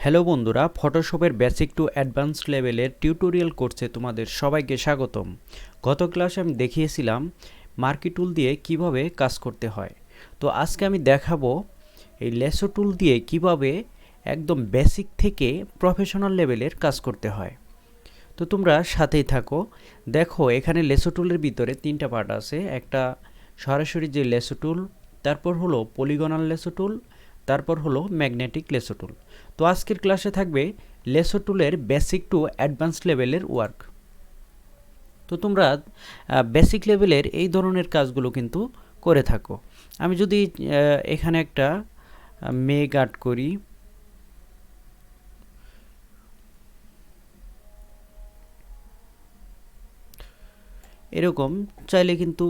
Hello বন্ধুরা, ফটোশপের basic to advanced লেভেলের tutorial কোর্সে তোমাদের সবাইকে স্বাগতম। গত ক্লাসে আমি দেখিয়েছিলাম মার্কি টুল দিয়ে কিভাবে কাজ করতে হয়। তো আজকে আমি দেখাবো এই লেসো টুল দিয়ে কিভাবে একদম বেসিক থেকে প্রফেশনাল লেভেলের কাজ করতে হয়। তো তোমরা সাথেই থাকো। দেখো, এখানে লেসো টুলের ভিতরে তিনটা পার্ট আছে। একটা সরাসরি যে লেসো টুল, তারপর হলো পলিগনাল লেসো টুল, তারপর হলো ম্যাগনেটিক লেসো টুল। তো আজকের ক্লাসে থাকবে লেসো টুলের বেসিক টু অ্যাডভান্স লেভেলের ওয়ার্ক। তো তোমরা বেসিক লেভেলের এই ধরনের কাজগুলো কিন্তু করে থাকো। আমি যদি এখানে একটা মেঘ আর্ট করি, এরকম চাইলে কিন্তু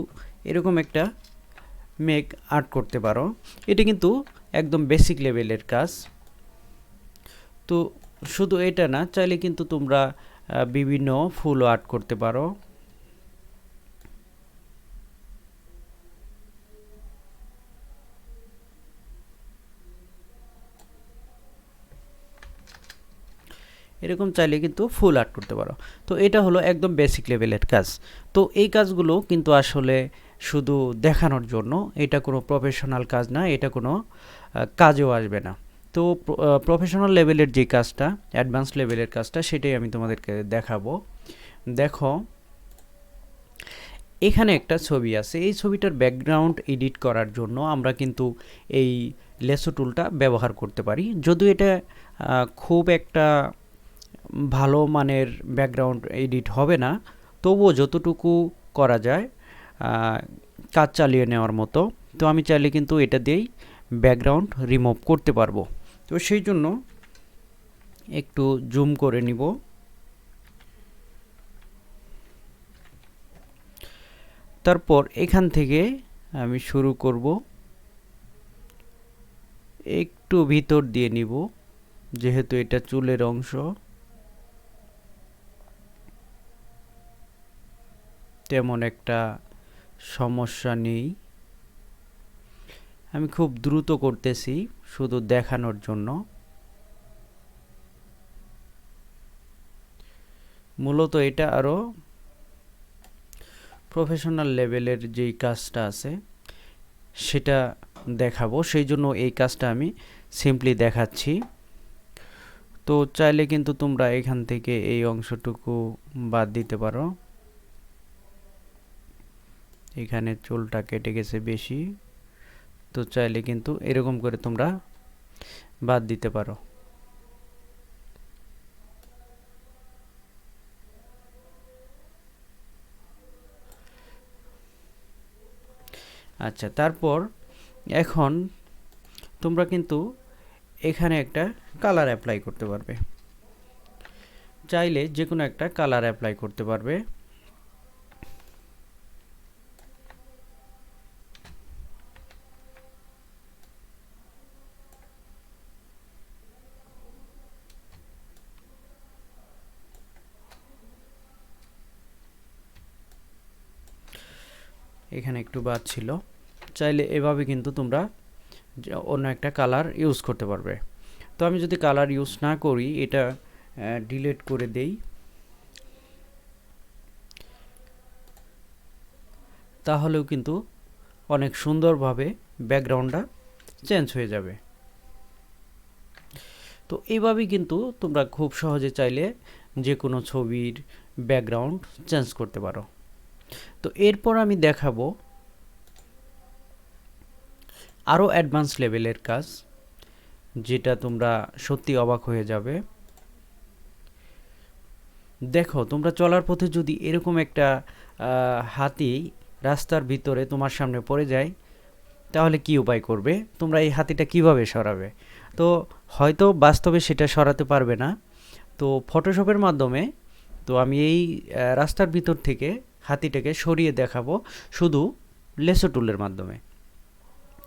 এরকম একটা মেঘ আর্ট করতে পারো। এটা কিন্তু একদম বেসিক লেভেলের কাজ। তো শুধু এটা না, চাইলে কিন্তু তোমরা বিভিন্ন ফুলও আর্ট করতে পারো। এরকম চাইলে কিন্তু ফুল আর্ট করতে পারো। তো এটা হলো একদম বেসিক লেভেলের কাজ। তো এই কাজগুলো কিন্তু আসলে শুধু দেখানোর জন্য, এটা কোনো প্রফেশনাল কাজ না, এটা কোনো কাজেও আসবে না। তো প্রফেশনাল লেভেলের যে কাজটা, অ্যাডভান্স লেভেলের কাজটা, সেটাই আমি তোমাদেরকে দেখাবো। দেখো, এখানে একটা ছবি আছে। এই ছবিটার ব্যাকগ্রাউন্ড এডিট করার জন্য আমরা কিন্তু এই লেসো টুলটা ব্যবহার করতে পারি। যদিও এটা খুব একটা ভালো মানের ব্যাকগ্রাউন্ড এডিট হবে না, তবুও যতটুকু করা যায় কাজ চালিয়ে নেওয়ার মতো। তো আমি চাইলে কিন্তু এটা দিয়েই ব্যাকগ্রাউন্ড রিমুভ করতে পারবো। তো সেই জন্য একটু জুম করে নিব। তারপর এখান থেকে আমি শুরু করব, একটু ভিতর দিয়ে নিব, যেহেতু এটা চুলের অংশ। তেমন একটা সমস্যা নেই। আমি খুব দ্রুত করতেছি শুধু দেখানোর জন্য। মূলত এটা আরও প্রফেশনাল লেভেলের যেই কাজটা আছে সেটা দেখাবো, সেই জন্য এই কাজটা আমি সিম্পলি দেখাচ্ছি। তো চাইলে কিন্তু তোমরা এখান থেকে এই অংশটুকু বাদ দিতে পারো। এখানে চুলটা কেটে গেছে বেশি, তো চাইলে কিন্তু এরকম করে তোমরা বাদ দিতে পারো। আচ্ছা, তারপর এখন তোমরা কিন্তু এখানে একটা কালার অ্যাপ্লাই করতে পারবে। চাইলে যে কোনো একটা কালার অ্যাপ্লাই করতে পারবে। এখানে একটু বাদ ছিল, চাইলে এভাবে কিন্তু তোমরা অন্য একটা কালার ইউজ করতে পারবে। তো আমি যদি কালার ইউজ না করি, এটা ডিলিট করে দেই, তাহলেও কিন্তু অনেক সুন্দরভাবে ব্যাকগ্রাউন্ডটা চেঞ্জ হয়ে যাবে। তো এইভাবেই কিন্তু তোমরা খুব সহজে চাইলে যে কোনো ছবির ব্যাকগ্রাউন্ড চেঞ্জ করতে পারো। তো এরপর আমি দেখাবো আরও অ্যাডভান্স লেভেলের কাজ, যেটা তোমরা সত্যি অবাক হয়ে যাবে। দেখো, তোমরা চলার পথে যদি এরকম একটা হাতি রাস্তার ভিতরে তোমার সামনে পড়ে যায়, তাহলে কি উপায় করবে? তোমরা এই হাতিটা কিভাবে সরাবে? তো হয়তো বাস্তবে সেটা সরাতে পারবে না। তো ফটোশপের মাধ্যমে তো আমি এই রাস্তার ভিতর থেকে হাতিটাকে সরিয়ে দেখাবো শুধু লেসো টুলের মাধ্যমে।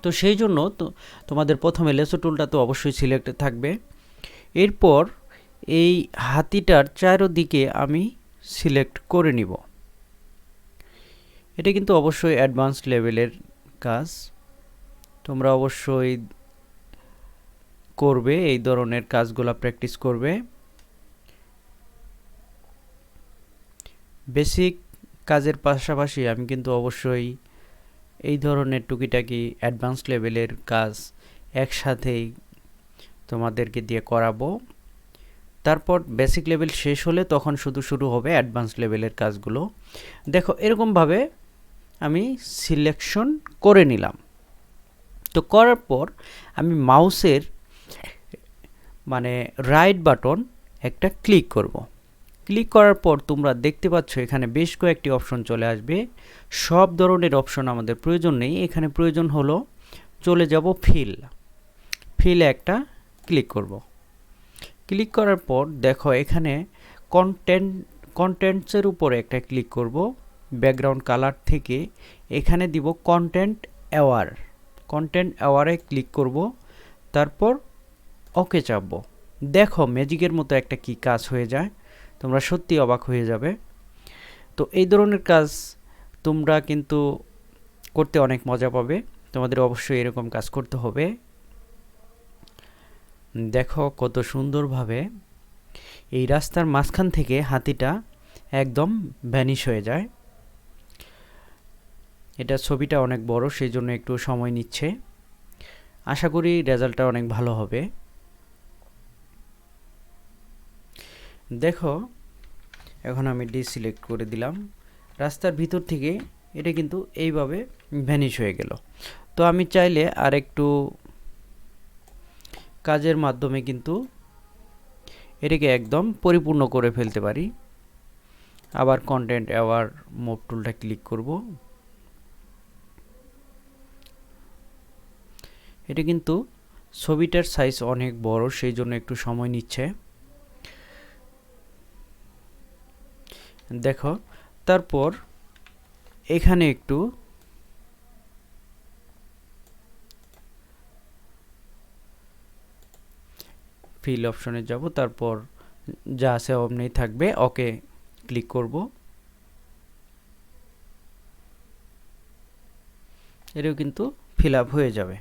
তো সেই জন্য তো তোমাদের প্রথমে লেসো টুলটা তো অবশ্যই সিলেক্টেড থাকবে। এরপর এই হাতিটার চারদিকে আমি সিলেক্ট করে নিব। এটা কিন্তু অবশ্যই অ্যাডভান্সড লেভেলের কাজ, তোমরা অবশ্যই করবে, এই ধরনের কাজগুলো প্র্যাকটিস করবে। বেসিক কাজের পাশাপাশি আমি কিন্তু অবশ্যই এই ধরনের টুকিটাকি অ্যাডভান্স লেভেলের কাজ একসাথেই তোমাদেরকে দিয়ে করাবো। তারপর বেসিক লেভেল শেষ হলে তখন শুরু হবে অ্যাডভান্স লেভেলের কাজগুলো। দেখো এরকমভাবে আমি সিলেকশন করে নিলাম। তো করার পর আমি মাউসের মানে রাইট বাটন একটা ক্লিক করব। ক্লিক করার পর তোমরা দেখতে পাচ্ছ এখানে বেশ কয়েকটি অপশন চলে আসবে। সব ধরনের অপশন আমাদের প্রয়োজন নেই, এখানে প্রয়োজন হলো চলে যাব ফিলে একটা ক্লিক করব। ক্লিক করার পর দেখো এখানে কন্টেন্টসের উপরে একটা ক্লিক করব। ব্যাকগ্রাউন্ড কালার থেকে এখানে দিব কন্টেন্ট অ্যাওয়ারে ক্লিক করব, তারপর ওকে চাপবো। দেখো ম্যাজিকের মতো একটা কি কাজ হয়ে যায়, তোমরা সত্যি অবাক হয়ে যাবে। তো এই ধরনের কাজ তোমরা কিন্তু করতে অনেক মজা পাবে, তোমাদের অবশ্যই এরকম কাজ করতে হবে। দেখো কত সুন্দরভাবে এই রাস্তার মাঝখান থেকে হাতিটা একদম ভ্যানিশ হয়ে যায়। এটা ছবিটা অনেক বড়, সেই জন্য একটু সময় নিচ্ছে। আশা করি রেজাল্টটা অনেক ভালো হবে। দেখো এখন আমি ডিসিলেক্ট করে দিলাম। রাস্তার ভিতর থেকে এটা কিন্তু এইভাবে ভ্যানিশ হয়ে গেল। তো আমি চাইলে আর একটু কাজের মাধ্যমে কিন্তু এটাকে একদম পরিপূর্ণ করে ফেলতে পারি। আবার কন্টেন্ট অ্যাওয়ার মুভ টুলটা ক্লিক করব। এটা কিন্তু ছবিটার সাইজ অনেক বড়, সেই জন্য একটু সময় নিচ্ছে। দেখো তারপর এখানে একটু ফিল অপশনে যাব, তারপর যা আছে অমনি থাকবে, ওকে ক্লিক করব। এটাও কিন্তু ফিল আপ হয়ে যাবে।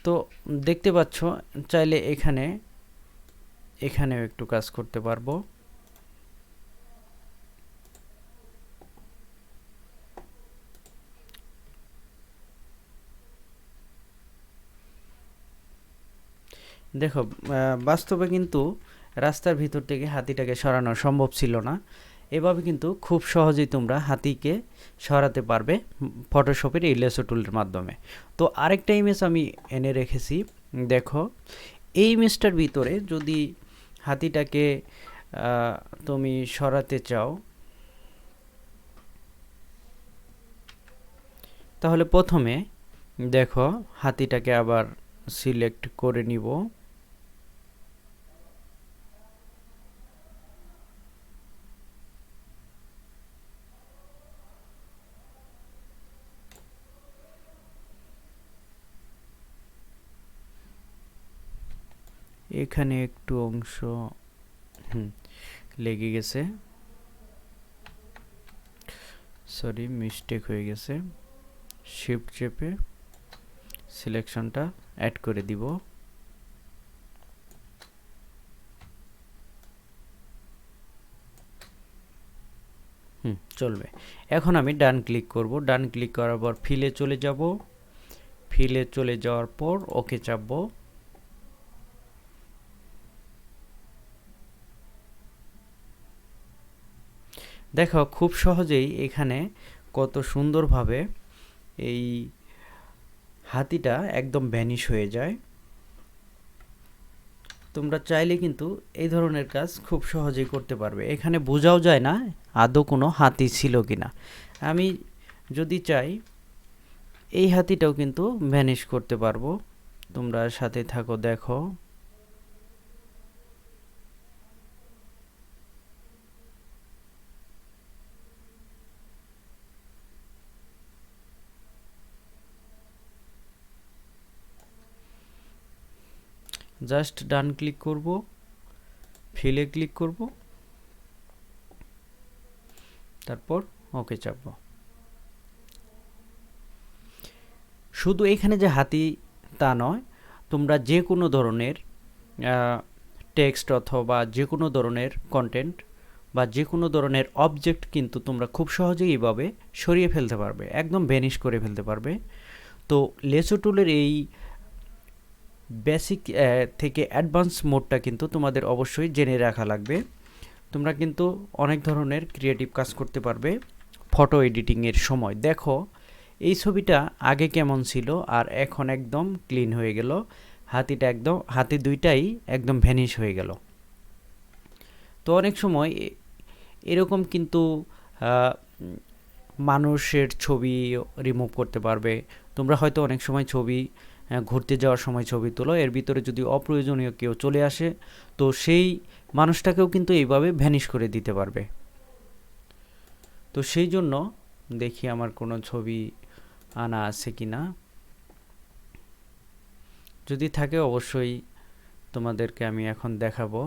তো দেখতে পাচ্ছ চাইলে এখানেও একটু কাজ করতে পারবো। দেখো বাস্তবে কিন্তু রাস্তার ভিতর থেকে হাতিটাকে সরানো সম্ভব ছিল না। এভাবে কিন্তু খুব সহজেই তোমরা হাতিকে সরাতে পারবে ফটোশপের এই লেসো টুলের মাধ্যমে। তো আরেকটা ইমেজ আমি এনে রেখেছি। দেখো এই ইমেজটার ভিতরে যদি হাতিটাকে তুমি সরাতে চাও, তাহলে প্রথমে দেখো হাতিটাকে আবার সিলেক্ট করে নিব। এখানে একটু অংশ লেগে গেছে, সরি মিস্টেক হয়ে গেছে। শিফট চেপে সিলেকশনটা অ্যাড করে দিব। চলবে। এখন আমি ডান ক্লিক করব। ডান ক্লিক করার পর ফিলে চলে যাব। ফিলে চলে যাওয়ার পর ওকে চাপবো। দেখো খুব সহজেই এখানে কত সুন্দরভাবে এই হাতিটা একদম ভ্যানিশ হয়ে যায়। তোমরা চাইলে কিন্তু এই ধরনের কাজ খুব সহজেই করতে পারবে। এখানে বোঝাও যায় না আদৌ কোনো হাতি ছিল কিনা। আমি যদি চাই এই হাতিটাও কিন্তু ভ্যানিশ করতে পারবো। তোমরা সাথে থাকো, দেখো জাস্ট ডান ক্লিক করব, ফিলে ক্লিক করব, তারপর ওকে চাপবো। শুধু এখানে যে হাতি তা নয়, তোমরা যে কোনো ধরনের টেক্সট অথবা যে কোনো ধরনের কন্টেন্ট বা যে কোনো ধরনের অবজেক্ট কিন্তু তোমরা খুব সহজেই এইভাবে সরিয়ে ফেলতে পারবে, একদম ভ্যানিশ করে ফেলতে পারবে। তো লেসো টুলের এই বেসিক থেকে অ্যাডভান্স মোডটা কিন্তু তোমাদের অবশ্যই জেনে রাখা লাগবে। তোমরা কিন্তু অনেক ধরনের ক্রিয়েটিভ কাজ করতে পারবে ফটো এডিটিংয়ের সময়। দেখো এই ছবিটা আগে কেমন ছিল আর এখন একদম ক্লিন হয়ে গেল, হাতি দুইটাই একদম ভ্যানিশ হয়ে গেল। তো অনেক সময় এরকম কিন্তু মানুষের ছবি রিমুভ করতে পারবে। তোমরা হয়তো অনেক সময় ছবি ঘুরতে যাওয়ার সময় ছবি তোলো, এর ভিতরে যদি অপ্রয়োজনীয় কেউ চলে আসে তো সেই মানুষটাকেও কিন্তু এইভাবে ভ্যানিশ করে দিতে পারবে। তো সেই জন্য দেখি আমার কোনো ছবি আনা আছে কি না, যদি থাকে অবশ্যই তোমাদেরকে আমি এখন দেখাবো।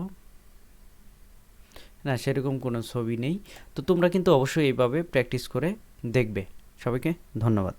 না, সেরকম কোনো ছবি নেই। তো তোমরা কিন্তু অবশ্যই এইভাবে প্র্যাকটিস করে দেখবে। সবাইকে ধন্যবাদ।